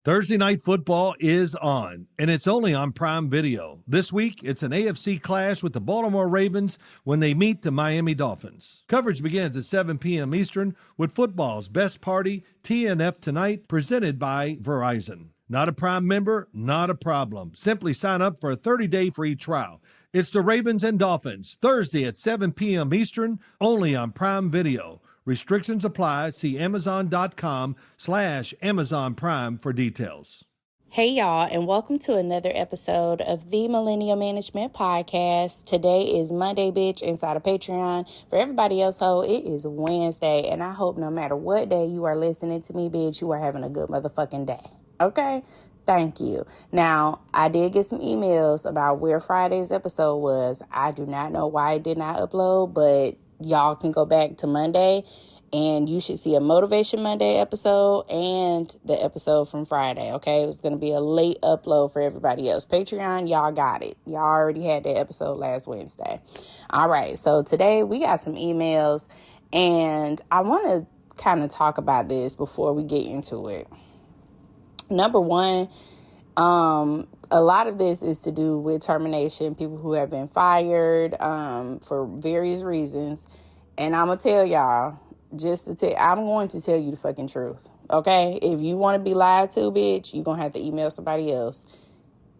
Thursday Night Football is on, and it's only on Prime Video. This week, it's an AFC clash with the Baltimore Ravens when they meet the Miami Dolphins. Coverage begins at 7 p.m. Eastern with football's best party, TNF Tonight, presented by Verizon. Not a Prime member? Not a problem. Simply sign up for a 30-day free trial. It's the Ravens and Dolphins, Thursday at 7 p.m. Eastern, only on Prime Video. Restrictions apply. See Amazon.com/Amazon Prime for details. Hey y'all, and welcome to another episode of the Millennial Management Podcast. Today is Monday, bitch, inside of Patreon. For everybody else, it is Wednesday, and I hope no matter what day you are listening to me, bitch, you are having a good motherfucking day. Okay? Thank you. Now, I did get some emails about where Friday's episode was. I do not know why it did not upload, but y'all can go back to Monday and you should see a Motivation Monday episode and the episode from Friday, okay? It was going to be a late upload for everybody else. Patreon, y'all got it. Y'all already had that episode last Wednesday. All right, so today we got some emails, and I want to kind of talk about this before we get into it. Number one, a lot of this is to do with termination, people who have been fired for various reasons. And I'm going to tell y'all, I'm going to tell you the fucking truth, okay? If you want to be lied to, bitch, you're going to have to email somebody else.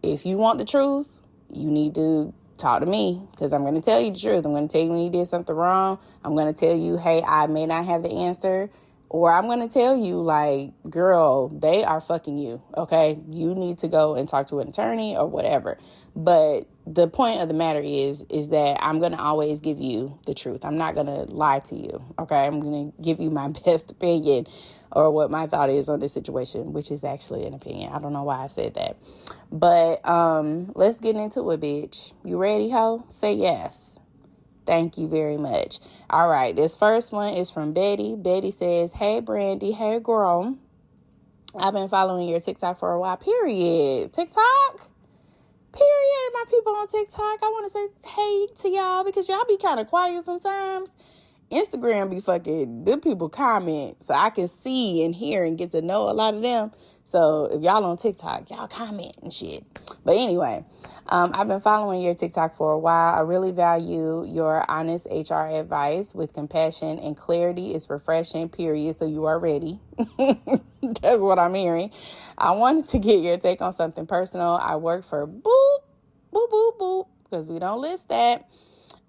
If you want the truth, you need to talk to me, because I'm going to tell you the truth. I'm going to tell you when you did something wrong. I'm going to tell you, hey, I may not have the answer. Or I'm going to tell you, like, girl, they are fucking you, okay? You need to go and talk to an attorney or whatever. But the point of the matter is that I'm going to always give you the truth. I'm not going to lie to you, okay? I'm going to give you my best opinion or what my thought is on this situation, which is actually an opinion. I don't know why I said that. But let's get into it, bitch. You ready, ho? Say yes. Thank you very much. All right. This first one is from Betty. Betty says, hey, Brandy. Hey, girl. I've been following your TikTok for a while. Period. TikTok? Period. My people on TikTok. I want to say hey to y'all because y'all be kind of quiet sometimes. Instagram be fucking, them people comment so I can see and hear and get to know a lot of them. So if y'all on TikTok, y'all comment and shit. But anyway, I've been following your TikTok for a while. I really value your honest HR advice with compassion and clarity. It's refreshing, period. So you are ready. That's what I'm hearing. I wanted to get your take on something personal. I work for boop, because we don't list that,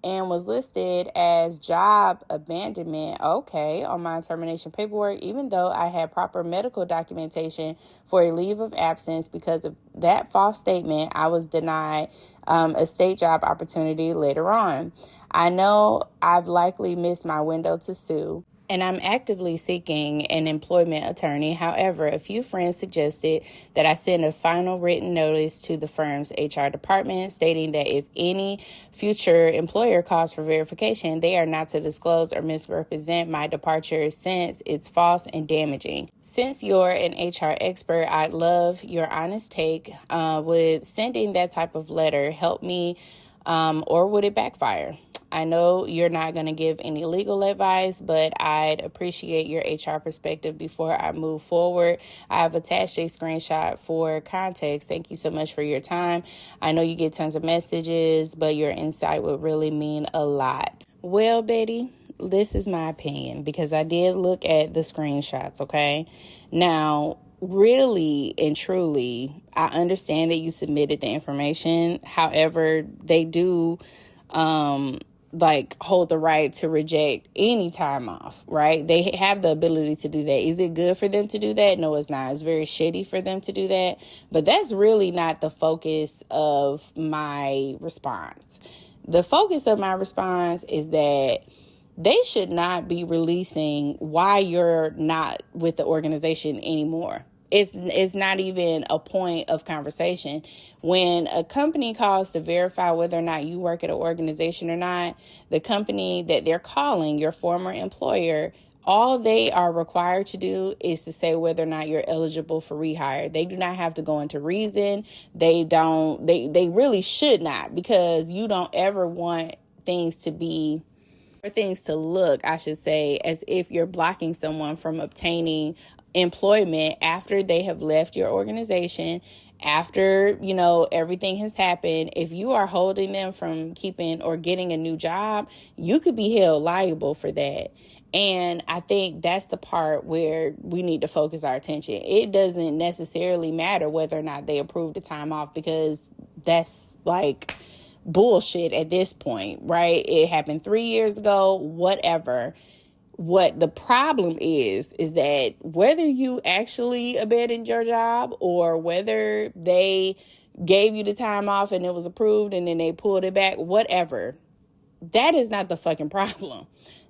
and was listed as job abandonment, okay, on my termination paperwork, even though I had proper medical documentation for a leave of absence. Because of that false statement, I was denied a state job opportunity later on. I know I've likely missed my window to sue, and I'm actively seeking an employment attorney. However, a few friends suggested that I send a final written notice to the firm's HR department stating that if any future employer calls for verification, they are not to disclose or misrepresent my departure since it's false and damaging. Since you're an HR expert, I'd love your honest take. Would sending that type of letter help me, or would it backfire? I know you're not going to give any legal advice, but I'd appreciate your HR perspective before I move forward. I have attached a screenshot for context. Thank you so much for your time. I know you get tons of messages, but your insight would really mean a lot. Well, Betty, this is my opinion because I did look at the screenshots, okay? Now, really and truly, I understand that you submitted the information. However, they do hold the right to reject any time off, right? They have the ability to do that. Is it good for them to do that? No, it's not. It's very shitty for them to do that. But that's really not the focus of my response. The focus of my response is that they should not be releasing why you're not with the organization anymore. It's not even a point of conversation. When a company calls to verify whether or not you work at an organization or not, the company that they're calling, your former employer, all they are required to do is to say whether or not you're eligible for rehire. They do not have to go into reason. They really should not, because you don't ever want things to look, I should say, as if you're blocking someone from obtaining employment after they have left your organization, after, everything has happened. If you are holding them from keeping or getting a new job, you could be held liable for that. And I think that's the part where we need to focus our attention. It doesn't necessarily matter whether or not they approve the time off, because that's like bullshit at this point, right? It happened 3 years ago, whatever. What the problem is that whether you actually abandoned your job or whether they gave you the time off and it was approved and then they pulled it back, whatever, that is not the fucking problem.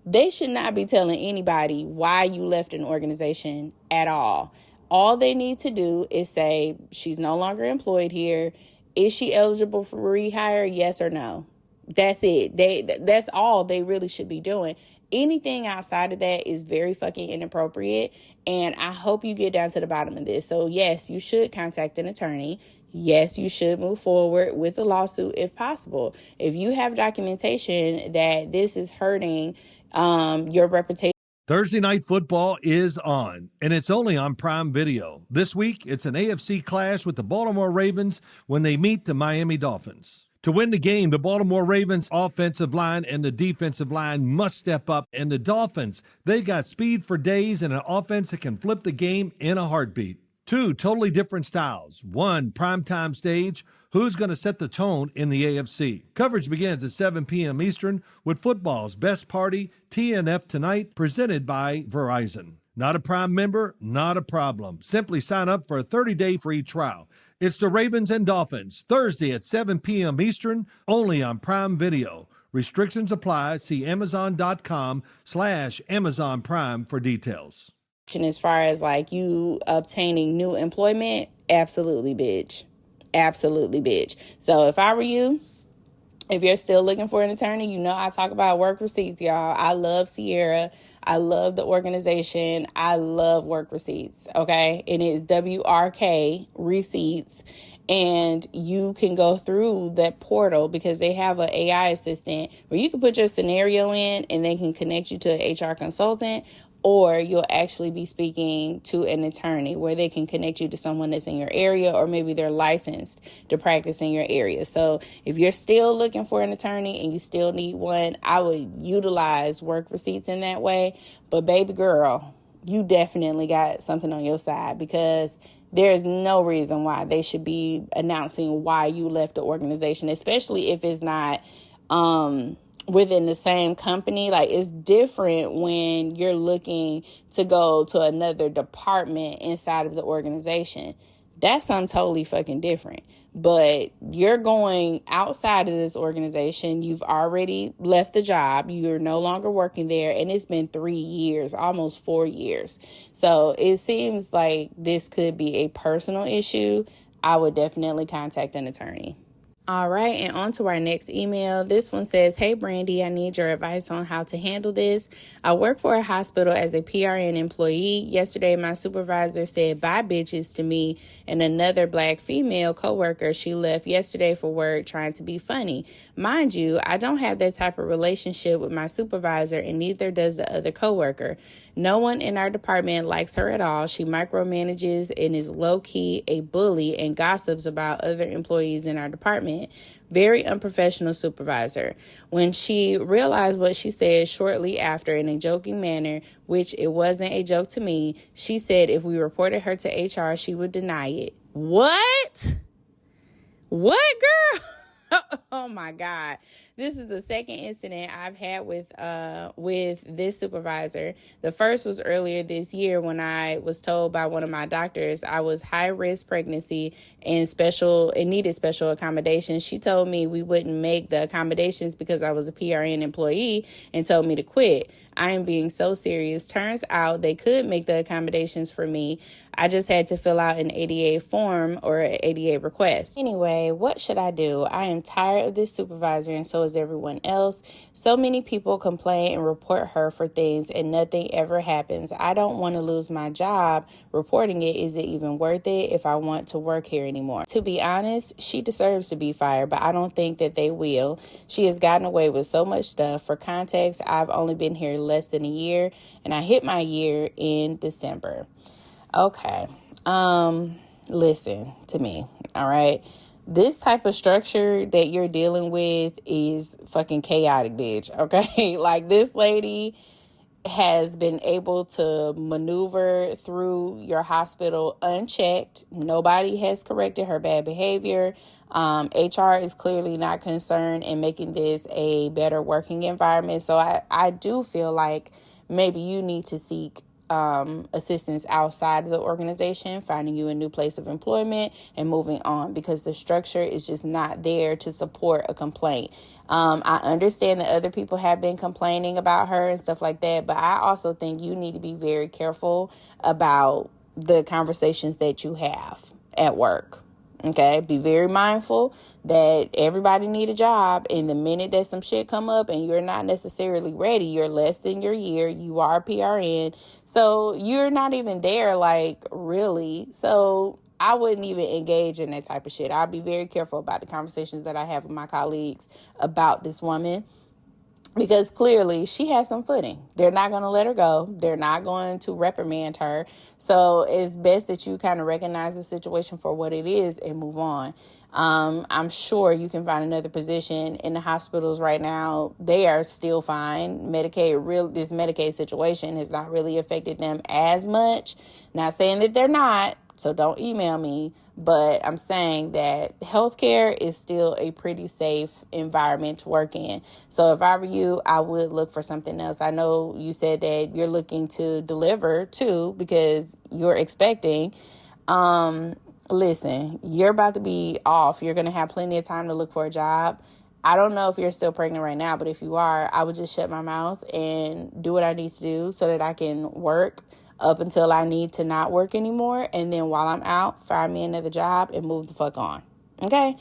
They should not be telling anybody why you left an organization at all. All they need to do is say, she's no longer employed here. Is she eligible for rehire? Yes or no? That's it. That's all they really should be doing. Anything outside of that is very fucking inappropriate. And I hope you get down to the bottom of this. So yes, you should contact an attorney. Yes, you should move forward with a lawsuit if possible. If you have documentation that this is hurting your reputation. Thursday Night Football is on, and it's only on Prime Video. This week, it's an AFC clash with the Baltimore Ravens when they meet the Miami Dolphins. To win the game, the Baltimore Ravens offensive line and the defensive line must step up, and the Dolphins, they've got speed for days and an offense that can flip the game in a heartbeat. Two totally different styles. One primetime stage. Who's going to set the tone in the AFC? Coverage begins at 7 p.m. Eastern with football's best party, TNF Tonight, presented by Verizon. Not a Prime member? Not a problem. Simply sign up for a 30-day free trial. It's the Ravens and Dolphins, Thursday at 7 p.m. Eastern, only on Prime Video. Restrictions apply. See Amazon.com/Amazon Prime for details. As far as like you obtaining new employment, absolutely, bitch. Absolutely, bitch. So if I were you, if you're still looking for an attorney, I talk about work receipts, y'all. I love Sierra. I love the organization. I love work receipts, okay? It is WRK receipts. And you can go through that portal because they have an AI assistant where you can put your scenario in and they can connect you to an HR consultant, or you'll actually be speaking to an attorney where they can connect you to someone that's in your area, or maybe they're licensed to practice in your area. So if you're still looking for an attorney and you still need one, I would utilize work receipts in that way. But baby girl, you definitely got something on your side, because there's no reason why they should be announcing why you left the organization, especially if it's not within the same company. Like, it's different when you're looking to go to another department inside of the organization. That's something totally fucking different. But you're going outside of this organization. You've already left the job. You're no longer working there. And it's been 3 years, almost 4 years. So it seems like this could be a personal issue. I would definitely contact an attorney. All right, and on to our next email. This one says, "Hey, Brandy, I need your advice on how to handle this. I work for a hospital as a PRN employee. Yesterday, my supervisor said bye bitches to me and another black female coworker. She left yesterday for work trying to be funny. Mind you, I don't have that type of relationship with my supervisor, and neither does the other coworker. No one in our department likes her at all. She micromanages and is low-key a bully and gossips about other employees in our department. Very unprofessional supervisor. When she realized what she said shortly after in a joking manner, which it wasn't a joke to me, she said if we reported her to HR, she would deny it." What? What, girl? Oh my God. This is the second incident I've had with this supervisor. The first was earlier this year when I was told by one of my doctors I was high risk pregnancy and needed special accommodations. She told me we wouldn't make the accommodations because I was a PRN employee and told me to quit. I am being so serious. Turns out they could make the accommodations for me. I just had to fill out an ADA form or an ADA request. Anyway, what should I do? I am tired of this supervisor, and so is everyone else. So many people complain and report her for things and nothing ever happens. I don't want to lose my job reporting it. Is it even worth it if I want to work here anymore? To be honest, she deserves to be fired, but I don't think that they will. She has gotten away with so much stuff. For context, I've only been here less than a year, and I hit my year in December. Okay. Listen to me. All right. This type of structure that you're dealing with is fucking chaotic, bitch. Okay. Like, this lady has been able to maneuver through your hospital unchecked. Nobody has corrected her bad behavior. HR is clearly not concerned in making this a better working environment. So I do feel like maybe you need to seek assistance outside of the organization, finding you a new place of employment and moving on, because the structure is just not there to support a complaint. I understand that other people have been complaining about her and stuff like that, but I also think you need to be very careful about the conversations that you have at work. Okay, be very mindful that everybody need a job, and the minute that some shit come up and you're not necessarily ready, you're less than your year, you are a PRN, so you're not even there, like, really. So I wouldn't even engage in that type of shit. I'll be very careful about the conversations that I have with my colleagues about this woman, because clearly she has some footing. They're not going to let her go. They're not going to reprimand her. So it's best that you kind of recognize the situation for what it is and move on. I'm sure you can find another position in the hospitals right now. They are still fine. This Medicaid situation has not really affected them as much. Not saying that they're not, so don't email me, but I'm saying that healthcare is still a pretty safe environment to work in. So if I were you, I would look for something else. I know you said that you're looking to deliver too, because you're expecting. Listen, you're about to be off. You're going to have plenty of time to look for a job. I don't know if you're still pregnant right now, but if you are, I would just shut my mouth and do what I need to do so that I can work up until I need to not work anymore. And then while I'm out, find me another job and move the fuck on. Okay?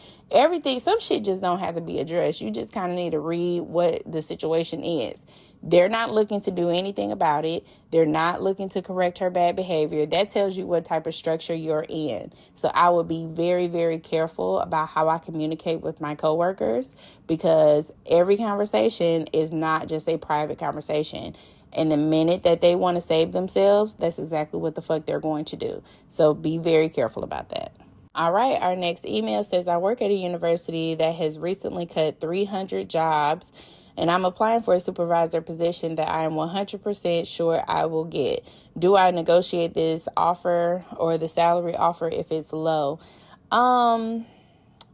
Some shit just don't have to be addressed. You just kind of need to read what the situation is. They're not looking to do anything about it. They're not looking to correct her bad behavior. That tells you what type of structure you're in. So I would be very, very careful about how I communicate with my coworkers, because every conversation is not just a private conversation. And the minute that they want to save themselves, that's exactly what the fuck they're going to do. So be very careful about that. All right, our next email says, I work at a university that has recently cut 300 jobs, and I'm applying for a supervisor position that I am 100% sure I will get. Do I negotiate this offer or the salary offer if it's low?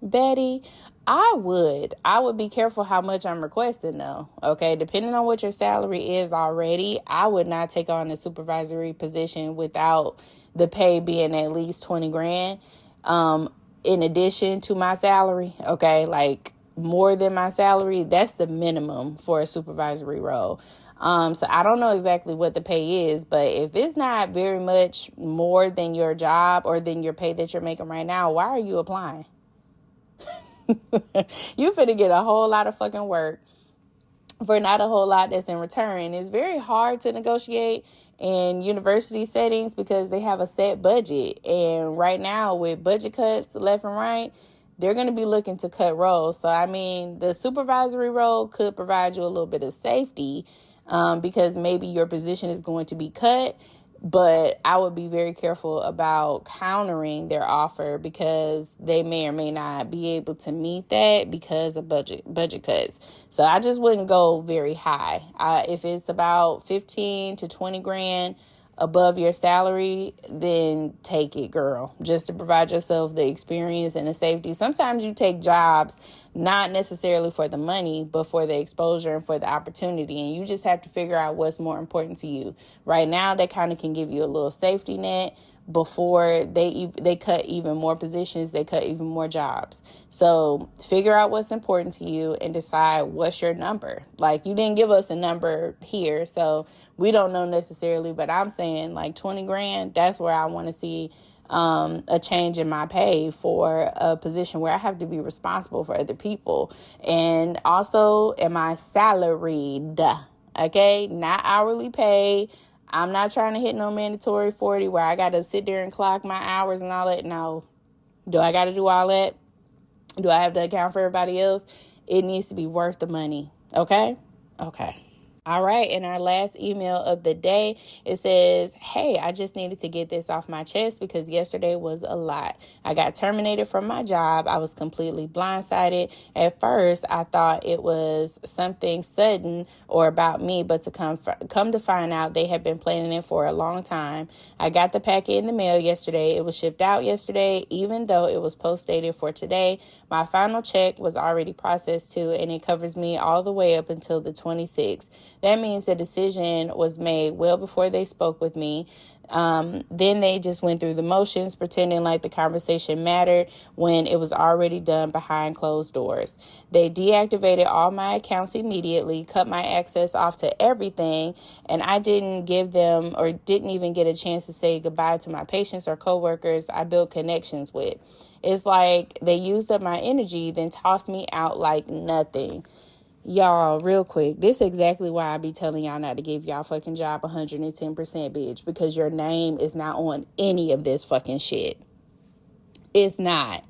Betty, I would be careful how much I'm requesting though. Okay. Depending on what your salary is already, I would not take on a supervisory position without the pay being at least 20 grand. In addition to my salary. Okay. Like, more than my salary, that's the minimum for a supervisory role. So I don't know exactly what the pay is, but if it's not very much more than your job or than your pay that you're making right now, why are you applying? You finna get a whole lot of fucking work for not a whole lot that's in return. It's very hard to negotiate in university settings because they have a set budget. And right now, with budget cuts left and right, they're going to be looking to cut roles. So, I mean, the supervisory role could provide you a little bit of safety because maybe your position is going to be cut. But I would be very careful about countering their offer because they may or may not be able to meet that because of budget cuts. So I just wouldn't go very high. If it's about 15 to 20 grand above your salary, then take it, girl, just to provide yourself the experience and the safety. Sometimes you take jobs not necessarily for the money, but for the exposure and for the opportunity. And you just have to figure out what's more important to you. Right now, that kind of can give you a little safety net before they cut even more positions, they cut even more jobs. So figure out what's important to you and decide what's your number. Like, you didn't give us a number here, so we don't know necessarily, but I'm saying like 20 grand, that's where I want to see a change in my pay for a position where I have to be responsible for other people. And also, am I salaried? Okay, not hourly pay. I'm not trying to hit no mandatory 40 where I got to sit there and clock my hours and all that. No. Do I got to do all that? Do I have to account for everybody else? It needs to be worth the money. Okay? Okay. All right, in our last email of the day, it says, hey, I just needed to get this off my chest because yesterday was a lot. I got terminated from my job. I was completely blindsided. At first, I thought it was something sudden or about me, but to come to find out, they had been planning it for a long time. I got the packet in the mail yesterday. It was shipped out yesterday, even though it was post-dated for today. My final check was already processed too, and it covers me all the way up until the 26th. That means the decision was made well before they spoke with me. Then they just went through the motions, pretending like the conversation mattered when it was already done behind closed doors. They deactivated all my accounts immediately, cut my access off to everything, and I didn't give them or didn't even get a chance to say goodbye to my patients or coworkers I built connections with. It's like they used up my energy, then tossed me out like nothing. Y'all, real quick, this is exactly why I be telling y'all not to give y'all fucking job 110%, bitch, because your name is not on any of this fucking shit. It's not.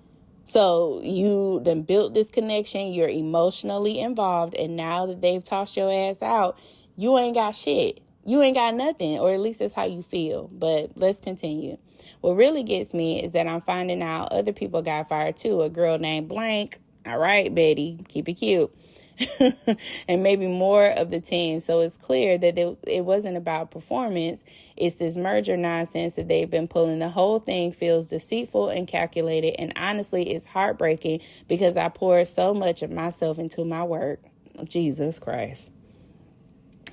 So you done built this connection, you're emotionally involved, and now that they've tossed your ass out, you ain't got shit. You ain't got nothing, or at least that's how you feel. But let's continue. What really gets me is that I'm finding out other people got fired too. A girl named Blank. All right, Betty, keep it cute. And maybe more of the team. So it's clear that it wasn't about performance. It's this merger nonsense that they've been pulling. The whole thing feels deceitful and calculated. And honestly, it's heartbreaking because I poured so much of myself into my work. Jesus Christ.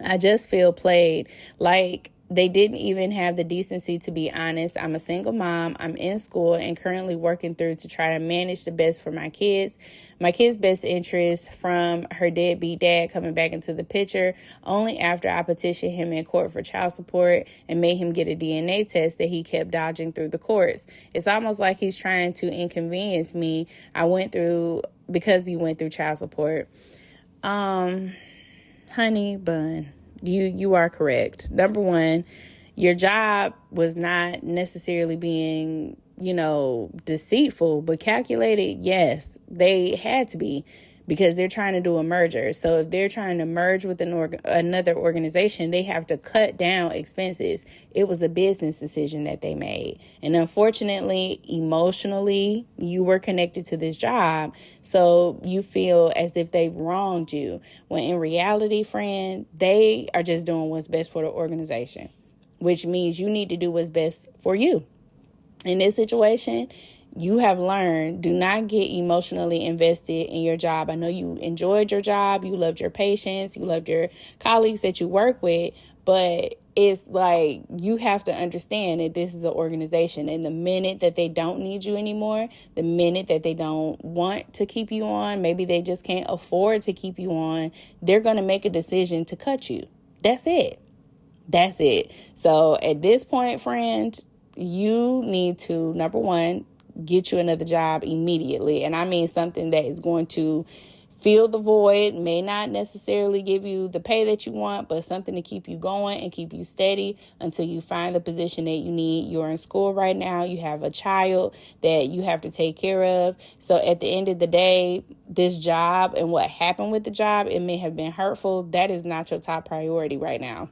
I just feel played. Like they didn't even have the decency to be honest. I'm a single mom. I'm in school and currently working through to try to manage the best for my kids. My kid's best interest from her deadbeat dad coming back into the picture only after I petitioned him in court for child support and made him get a DNA test that he kept dodging through the courts. It's almost like he's trying to inconvenience me. Because you went through child support. Honey bun, you are correct. Number one, your job was not necessarily being, deceitful, but calculated. Yes, they had to be because they're trying to do a merger. So if they're trying to merge with another organization, they have to cut down expenses. It was a business decision that they made. And unfortunately, emotionally, you were connected to this job. So you feel as if they've wronged you. When in reality, friend, they are just doing what's best for the organization, which means you need to do what's best for you. In this situation, you have learned, do not get emotionally invested in your job. I know you enjoyed your job. You loved your patients. You loved your colleagues that you work with. But it's like you have to understand that this is an organization. And the minute that they don't need you anymore, the minute that they don't want to keep you on, maybe they just can't afford to keep you on, they're going to make a decision to cut you. That's it. That's it. So at this point, friend, you need to, number one, get you another job immediately. And I mean something that is going to fill the void, may not necessarily give you the pay that you want, but something to keep you going and keep you steady until you find the position that you need. You're in school right now. You have a child that you have to take care of. So at the end of the day, this job and what happened with the job, it may have been hurtful. That is not your top priority right now.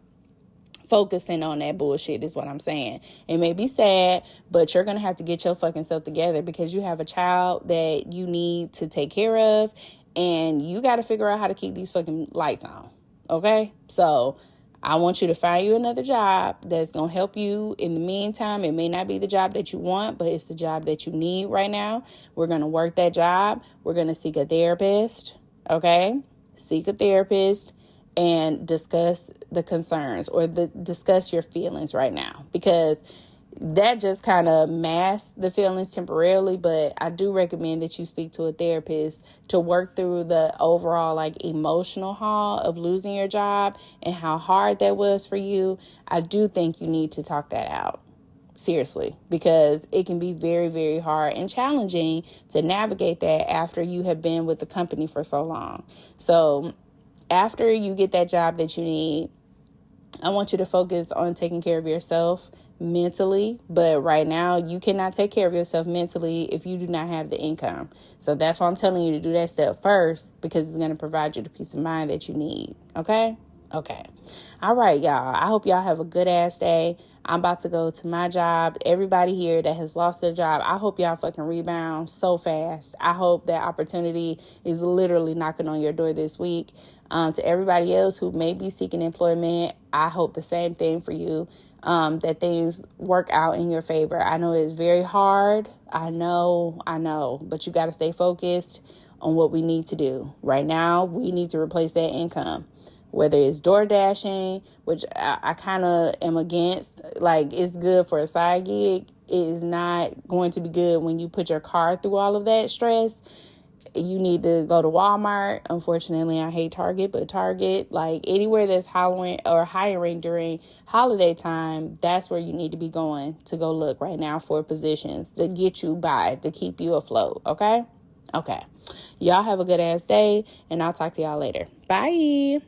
Focusing on that bullshit is what I'm saying. It may be sad, but you're going to have to get your fucking self together because you have a child that you need to take care of and you got to figure out how to keep these fucking lights on. Okay? So I want you to find you another job that's going to help you in the meantime. It may not be the job that you want, but it's the job that you need right now. We're going to work that job. We're going to seek a therapist. Okay? Seek a therapist. And discuss the concerns or discuss your feelings right now, because that just kind of masks the feelings temporarily. But I do recommend that you speak to a therapist to work through the overall emotional haul of losing your job and how hard that was for you. I do think you need to talk that out. Seriously, because it can be very, very hard and challenging to navigate that after you have been with the company for so long. So after you get that job that you need, I want you to focus on taking care of yourself mentally. But right now, you cannot take care of yourself mentally if you do not have the income. So that's why I'm telling you to do that step first, because it's going to provide you the peace of mind that you need. Okay? Okay. All right, y'all. I hope y'all have a good ass day. I'm about to go to my job. Everybody here that has lost their job, I hope y'all fucking rebound so fast. I hope that opportunity is literally knocking on your door this week. To everybody else who may be seeking employment, I hope the same thing for you, that things work out in your favor. I know it's very hard. I know, but you got to stay focused on what we need to do. Right now, we need to replace that income. Whether it's door dashing, which I kind of am against, like it's good for a side gig. It is not going to be good when you put your car through all of that stress. You need to go to Walmart. Unfortunately, I hate Target, but Target, like anywhere that's hiring during holiday time, that's where you need to be going to go look right now for positions to get you by, to keep you afloat. Okay. Y'all have a good ass day, and I'll talk to y'all later. Bye.